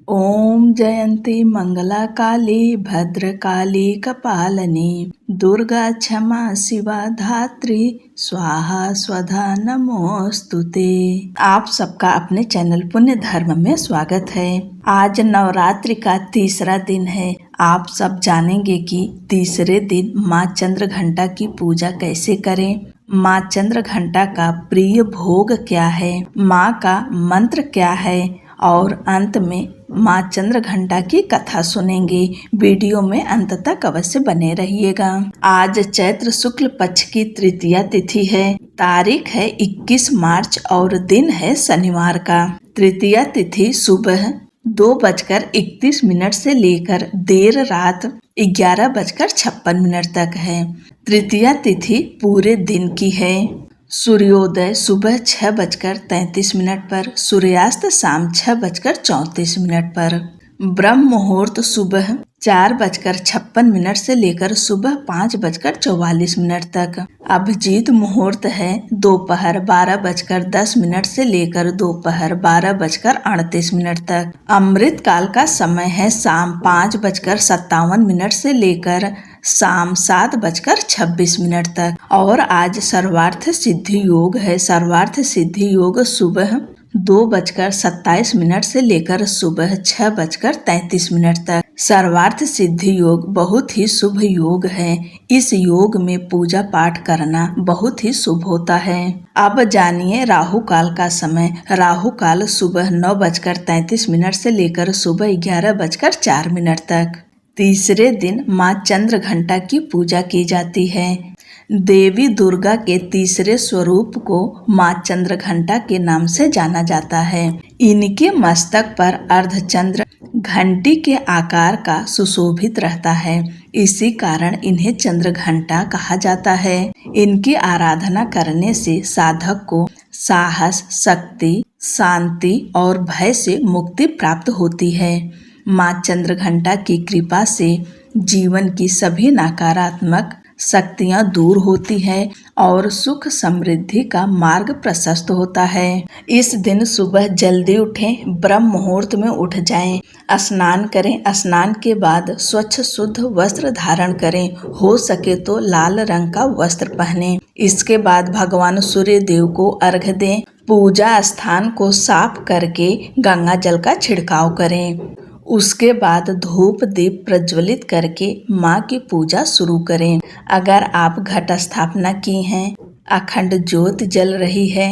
ओम जयंती मंगला काली भद्रकाली कपालिनी दुर्गा क्षमा शिवा धात्री स्वाहा स्वधा नमोस्तुते। आप सबका अपने चैनल पुण्य धर्म में स्वागत है। आज नवरात्रि का तीसरा दिन है। आप सब जानेंगे कि तीसरे दिन माँ चंद्रघंटा की पूजा कैसे करें, माँ चंद्रघंटा का प्रिय भोग क्या है, माँ का मंत्र क्या है और अंत में माँ चंद्रघंटा की कथा सुनेंगे। वीडियो में अंत तक अवश्य बने रहिएगा। आज चैत्र शुक्ल पक्ष की तृतीया तिथि है। तारीख है 21 मार्च और दिन है शनिवार का। तृतीया तिथि सुबह 2:31 से लेकर देर रात 11:56 तक है। तृतीया तिथि पूरे दिन की है। सूर्योदय सुबह 6:33 पर, सूर्यास्त शाम 6:34 पर। ब्रह्म मुहूर्त सुबह 4:56 से लेकर सुबह 5:44 तक। अभिजीत मुहूर्त है दोपहर 12:10 से लेकर दोपहर 12:38 तक। अमृत काल का समय है शाम 5:57 से लेकर शाम 7:26 तक। और आज सर्वार्थ सिद्धि योग है। सर्वार्थ सिद्धि योग सुबह 2:27 से लेकर सुबह 6:33 तक। सर्वार्थ सिद्धि योग बहुत ही शुभ योग है। इस योग में पूजा पाठ करना बहुत ही शुभ होता है। अब जानिए राहु काल का समय। राहु काल सुबह 9:33 से लेकर सुबह 11:04 तक। तीसरे दिन माँ चंद्रघंटा की पूजा की जाती है। देवी दुर्गा के तीसरे स्वरूप को माँ चंद्रघंटा के नाम से जाना जाता है। इनके मस्तक पर अर्धचंद्र घंटी के आकार का सुशोभित रहता है। इसी कारण इन्हें चंद्रघंटा कहा जाता है। इनकी आराधना करने से साधक को साहस, शक्ति, शांति और भय से मुक्ति प्राप्त होती है। माँ चंद्रघंटा की कृपा से जीवन की सभी नकारात्मक शक्तियाँ दूर होती है और सुख समृद्धि का मार्ग प्रशस्त होता है। इस दिन सुबह जल्दी उठें, ब्रह्म मुहूर्त में उठ जाएं, स्नान करें। स्नान के बाद स्वच्छ शुद्ध वस्त्र धारण करें। हो सके तो लाल रंग का वस्त्र पहनें। इसके बाद भगवान सूर्य देव को अर्घ्य दें। पूजा स्थान को साफ करके गंगा जल का छिड़काव करें। उसके बाद धूप दीप प्रज्वलित करके माँ की पूजा शुरू करें। अगर आप घट स्थापना की हैं, अखंड ज्योत जल रही है,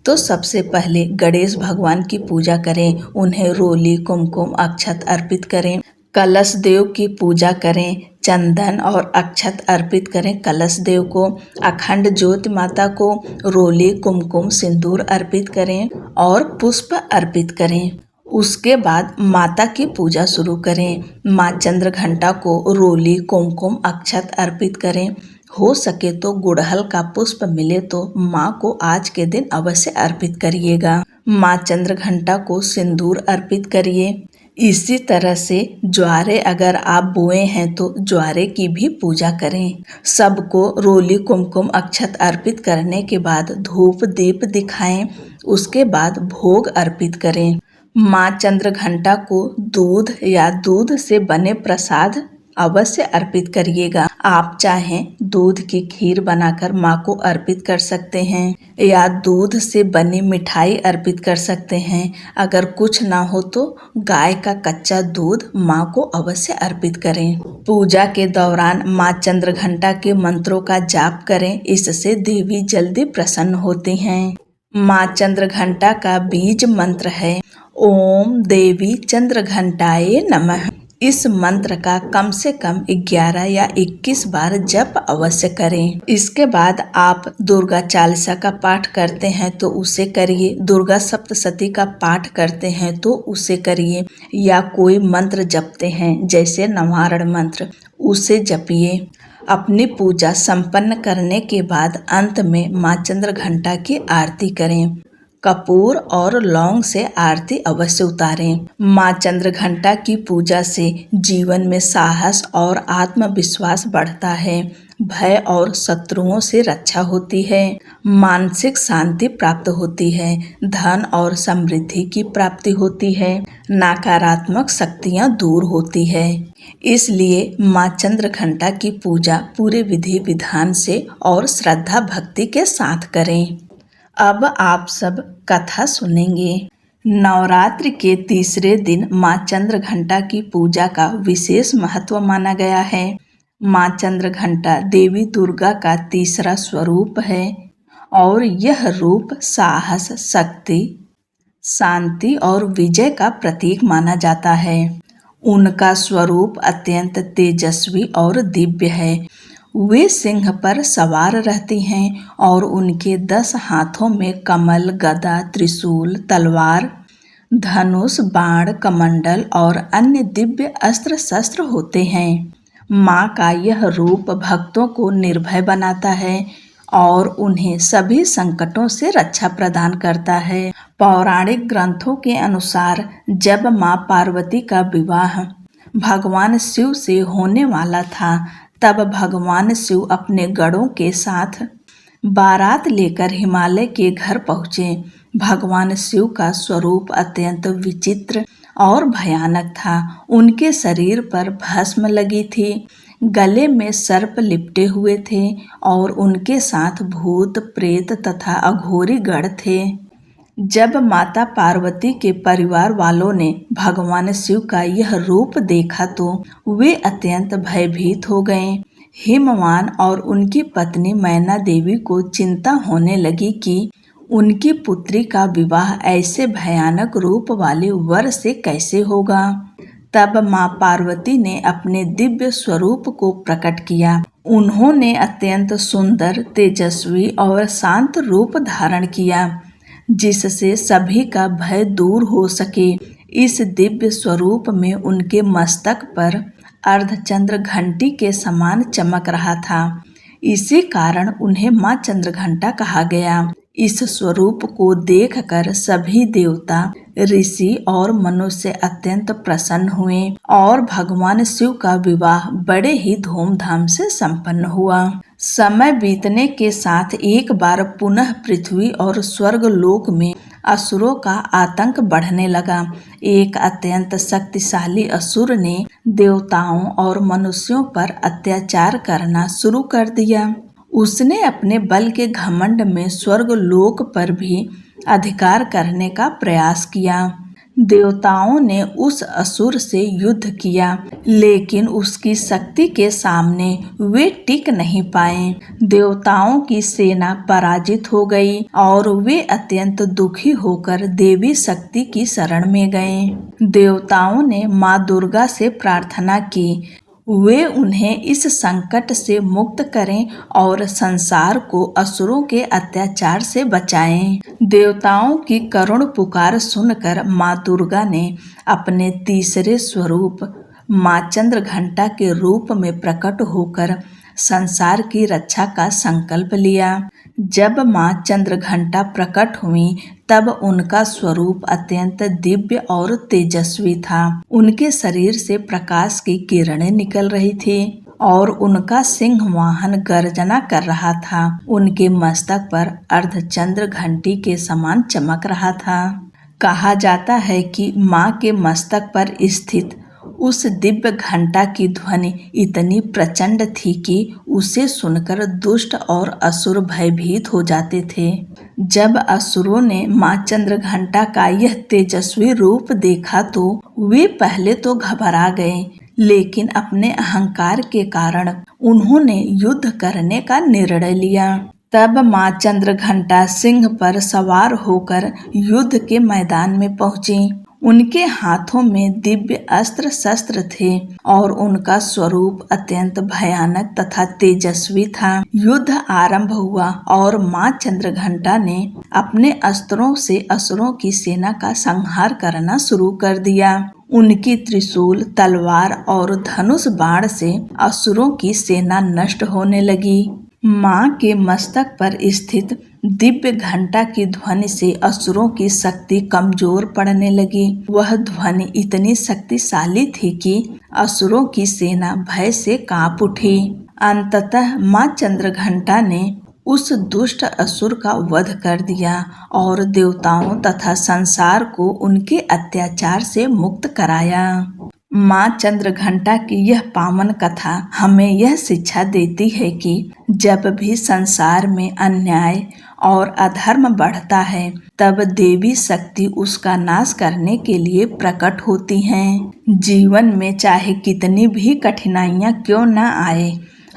तो सबसे पहले गणेश भगवान की पूजा करें। उन्हें रोली, कुमकुम, अक्षत अर्पित करें। कलश देव की पूजा करें। चंदन और अक्षत अर्पित करें कलश देव को। अखंड ज्योति माता को रोली, कुमकुम, सिंदूर अर्पित करें और पुष्प अर्पित करें। उसके बाद माता की पूजा शुरू करें। माँ चंद्रघंटा को रोली, कुमकुम, अक्षत अर्पित करें। हो सके तो गुड़हल का पुष्प मिले तो माँ को आज के दिन अवश्य अर्पित करिएगा। माँ चंद्रघंटा को सिंदूर अर्पित करिए। इसी तरह से ज्वारे अगर आप बोए हैं तो ज्वारे की भी पूजा करें। सबको रोली, कुमकुम, अक्षत अर्पित करने के बाद धूप दीप दिखाएं। उसके बाद भोग अर्पित करें। माँ चंद्रघंटा को दूध या दूध से बने प्रसाद अवश्य अर्पित करिएगा। आप चाहें दूध की खीर बनाकर माँ को अर्पित कर सकते हैं या दूध से बनी मिठाई अर्पित कर सकते हैं। अगर कुछ ना हो तो गाय का कच्चा दूध माँ को अवश्य अर्पित करें। पूजा के दौरान माँ चंद्रघंटा के मंत्रों का जाप करें। इससे देवी जल्दी प्रसन्न होती हैं। माँ चंद्रघंटा का बीज मंत्र है ओम देवी चंद्रघंटाए नमः। इस मंत्र का कम से कम 11 या 21 बार जप अवश्य करें। इसके बाद आप दुर्गा चालीसा का पाठ करते हैं तो उसे करिए। दुर्गा सप्तशती का पाठ करते हैं तो उसे करिए, या कोई मंत्र जपते हैं जैसे नवारण मंत्र, उसे जपिए। अपनी पूजा संपन्न करने के बाद अंत में माँ चंद्रघंटा की आरती करें। कपूर और लौंग से आरती अवश्य उतारें। माँ चंद्रघंटा की पूजा से जीवन में साहस और आत्मविश्वास बढ़ता है, भय और शत्रुओं से रक्षा होती है, मानसिक शांति प्राप्त होती है, धन और समृद्धि की प्राप्ति होती है, नकारात्मक शक्तियां दूर होती है। इसलिए माँ चंद्रघंटा की पूजा पूरे विधि विधान से और श्रद्धा भक्ति के साथ करें। अब आप सब कथा सुनेंगे। नवरात्रि के तीसरे दिन माँ चंद्रघंटा की पूजा का विशेष महत्व माना गया है। माँ चंद्रघंटा देवी दुर्गा का तीसरा स्वरूप है और यह रूप साहस, शक्ति, शांति और विजय का प्रतीक माना जाता है। उनका स्वरूप अत्यंत तेजस्वी और दिव्य है। वे सिंह पर सवार रहती हैं और उनके 10 हाथों में कमल, गदा, त्रिशूल, तलवार, धनुष, बाण, कमंडल और अन्य दिव्य अस्त्र शस्त्र होते हैं। माँ का यह रूप भक्तों को निर्भय बनाता है और उन्हें सभी संकटों से रक्षा प्रदान करता है। पौराणिक ग्रंथों के अनुसार जब माँ पार्वती का विवाह भगवान शिव से होने वाला था, तब भगवान शिव अपने गणों के साथ बारात लेकर हिमालय के घर पहुँचे। भगवान शिव का स्वरूप अत्यंत विचित्र और भयानक था। उनके शरीर पर भस्म लगी थी, गले में सर्प लिपटे हुए थे और उनके साथ भूत, प्रेत तथा अघोरी गण थे। जब माता पार्वती के परिवार वालों ने भगवान शिव का यह रूप देखा तो वे अत्यंत भयभीत हो गए। हिमवान और उनकी पत्नी मैना देवी को चिंता होने लगी कि उनकी पुत्री का विवाह ऐसे भयानक रूप वाले वर से कैसे होगा। तब माँ पार्वती ने अपने दिव्य स्वरूप को प्रकट किया। उन्होंने अत्यंत सुंदर, तेजस्वी और शांत रूप धारण किया, जिससे सभी का भय दूर हो सके। इस दिव्य स्वरूप में उनके मस्तक पर अर्धचंद्र घंटी के समान चमक रहा था। इसी कारण उन्हें माँ चंद्रघंटा कहा गया। इस स्वरूप को देखकर सभी देवता, ऋषि और मनुष्य अत्यंत प्रसन्न हुए और भगवान शिव का विवाह बड़े ही धूमधाम से संपन्न हुआ। समय बीतने के साथ एक बार पुनः पृथ्वी और स्वर्ग लोक में असुरों का आतंक बढ़ने लगा। एक अत्यंत शक्तिशाली असुर ने देवताओं और मनुष्यों पर अत्याचार करना शुरू कर दिया। उसने अपने बल के घमंड में स्वर्ग लोक पर भी अधिकार करने का प्रयास किया। देवताओं ने उस असुर से युद्ध किया, लेकिन उसकी शक्ति के सामने वे टिक नहीं पाए। देवताओं की सेना पराजित हो गई और वे अत्यंत दुखी होकर देवी शक्ति की शरण में गए। देवताओं ने माँ दुर्गा से प्रार्थना की वे उन्हें इस संकट से मुक्त करें और संसार को असुरों के अत्याचार से बचाएं। देवताओं की करुण पुकार सुनकर माँ दुर्गा ने अपने तीसरे स्वरूप माँ चंद्रघंटा के रूप में प्रकट होकर संसार की रक्षा का संकल्प लिया। जब माँ चंद्रघंटा प्रकट हुई तब उनका स्वरूप अत्यंत दिव्य और तेजस्वी था। उनके शरीर से प्रकाश की किरणें निकल रही थी और उनका सिंह वाहन गर्जना कर रहा था। उनके मस्तक पर अर्धचंद्र घंटी के समान चमक रहा था। कहा जाता है कि माँ के मस्तक पर स्थित उस दिव्य घंटा की ध्वनि इतनी प्रचंड थी कि उसे सुनकर दुष्ट और असुर भयभीत हो जाते थे। जब असुरों ने माँ चंद्रघंटा का यह तेजस्वी रूप देखा तो वे पहले तो घबरा गए, लेकिन अपने अहंकार के कारण उन्होंने युद्ध करने का निर्णय लिया। तब माँ चंद्रघंटा सिंह पर सवार होकर युद्ध के मैदान में पहुंची। उनके हाथों में दिव्य अस्त्र शस्त्र थे और उनका स्वरूप अत्यंत भयानक तथा तेजस्वी था। युद्ध आरंभ हुआ और माँ चंद्रघंटा ने अपने अस्त्रों से असुरों की सेना का संहार करना शुरू कर दिया। उनकी त्रिशूल, तलवार और धनुष बाण से असुरों की सेना नष्ट होने लगी। माँ के मस्तक पर स्थित दिव्य घंटा की ध्वनि से असुरों की शक्ति कमजोर पड़ने लगी। वह ध्वनि इतनी शक्तिशाली थी कि असुरों की सेना भय से कांप उठी। अंततः माँ चंद्रघंटा ने उस दुष्ट असुर का वध कर दिया और देवताओं तथा संसार को उनके अत्याचार से मुक्त कराया। माँ चंद्रघंटा की यह पावन कथा हमें यह शिक्षा देती है कि जब भी संसार में अन्याय और अधर्म बढ़ता है, तब देवी शक्ति उसका नाश करने के लिए प्रकट होती हैं। जीवन में चाहे कितनी भी कठिनाइयां क्यों न आए,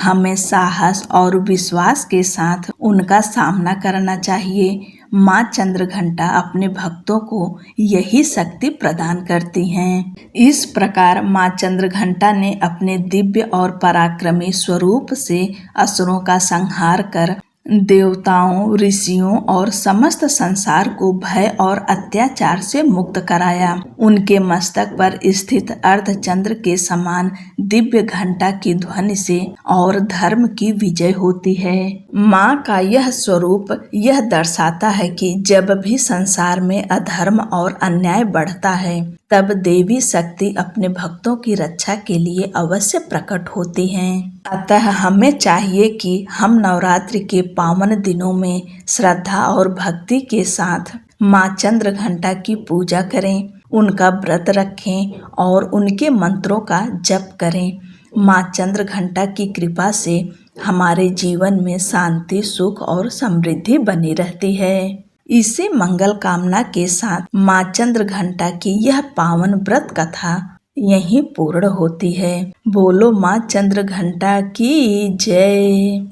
हमें साहस और विश्वास के साथ उनका सामना करना चाहिए। माँ चंद्रघंटा अपने भक्तों को यही शक्ति प्रदान करती हैं। इस प्रकार माँ चंद्रघंटा ने अपने दिव्य और पराक्रमी स्वरूप से असुरों का संहार कर देवताओं, ऋषियों और समस्त संसार को भय और अत्याचार से मुक्त कराया। उनके मस्तक पर स्थित अर्धचंद्र के समान दिव्य घंटा की ध्वनि से और धर्म की विजय होती है। माँ का यह स्वरूप यह दर्शाता है कि जब भी संसार में अधर्म और अन्याय बढ़ता है, तब देवी शक्ति अपने भक्तों की रक्षा के लिए अवश्य प्रकट होती हैं। अतः हमें चाहिए कि हम नवरात्रि के पावन दिनों में श्रद्धा और भक्ति के साथ माँ चंद्रघंटा की पूजा करें, उनका व्रत रखें और उनके मंत्रों का जप करें। माँ चंद्रघंटा की कृपा से हमारे जीवन में शांति, सुख और समृद्धि बनी रहती है। इसी मंगल कामना के साथ माँ चंद्रघंटा की यह पावन व्रत कथा यहीं पूर्ण होती है। बोलो माँ चंद्रघंटा की जय।